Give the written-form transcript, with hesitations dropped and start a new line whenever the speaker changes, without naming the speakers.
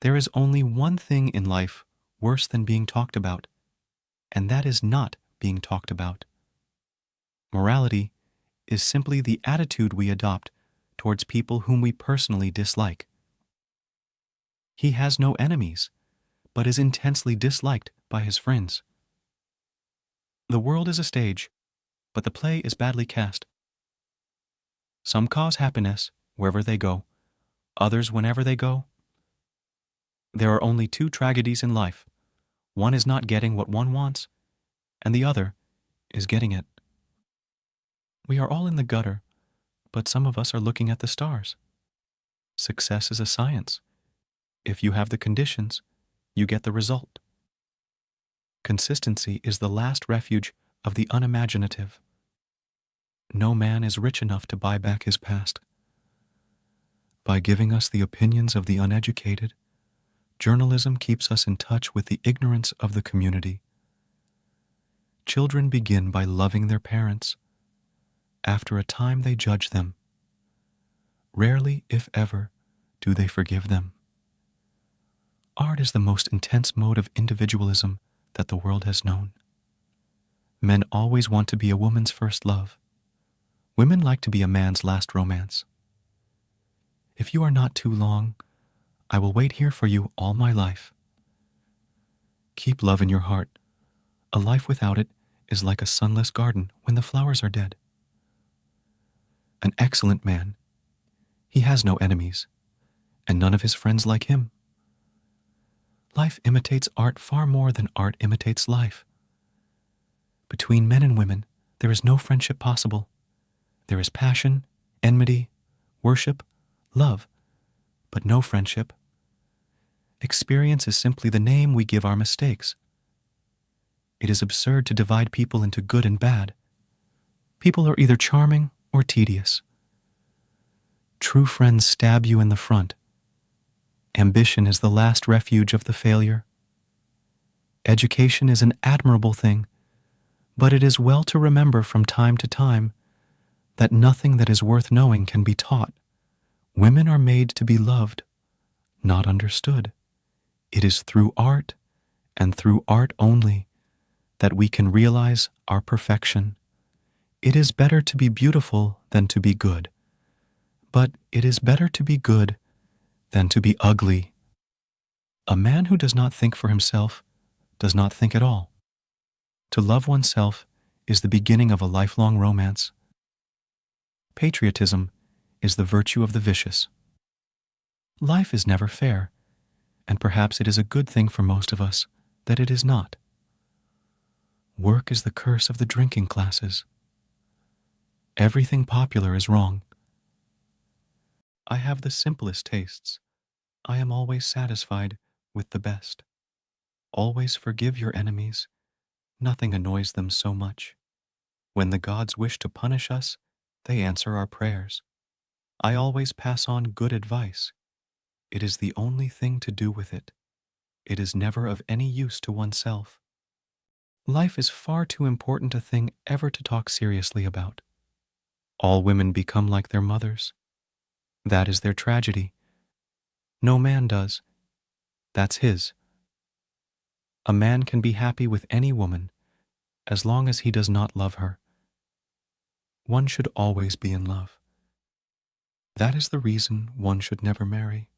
There is only one thing in life worse than being talked about, and that is not being talked about. Morality is simply the attitude we adopt towards people whom we personally dislike. He has no enemies, but is intensely disliked by his friends. The world is a stage, but the play is badly cast. Some cause happiness wherever they go, others whenever they go. There are only two tragedies in life. One is not getting what one wants, and the other is getting it. We are all in the gutter, but some of us are looking at the stars. Success is a science. If you have the conditions, you get the result. Consistency is the last refuge of the unimaginative. No man is rich enough to buy back his past. By giving us the opinions of the uneducated, journalism keeps us in touch with the ignorance of the community. Children begin by loving their parents. After a time they judge them. Rarely, if ever, do they forgive them. Art is the most intense mode of individualism that the world has known. Men always want to be a woman's first love. Women like to be a man's last romance. If you are not too long, I will wait here for you all my life. Keep love in your heart. A life without it is like a sunless garden when the flowers are dead. An excellent man. He has no enemies, and none of his friends like him. Life imitates art far more than art imitates life. Between men and women, there is no friendship possible. There is passion, enmity, worship, love, but no friendship. Experience is simply the name we give our mistakes. It is absurd to divide people into good and bad. People are either charming or tedious. True friends stab you in the front. Ambition is the last refuge of the failure. Education is an admirable thing, but it is well to remember from time to time that nothing that is worth knowing can be taught. Women are made to be loved, not understood. It is through art, and through art only, that we can realize our perfection. It is better to be beautiful than to be good, but it is better to be good than to be ugly. A man who does not think for himself does not think at all. To love oneself is the beginning of a lifelong romance. Patriotism is the virtue of the vicious. Life is never fair, and perhaps it is a good thing for most of us that it is not. Work is the curse of the drinking classes. Everything popular is wrong. I have the simplest tastes. I am always satisfied with the best. Always forgive your enemies. Nothing annoys them so much. When the gods wish to punish us, they answer our prayers. I always pass on good advice. It is the only thing to do with it. It is never of any use to oneself. Life is far too important a thing ever to talk seriously about. All women become like their mothers. That is their tragedy. No man does. That's his. A man can be happy with any woman as long as he does not love her. One should always be in love. That is the reason one should never marry.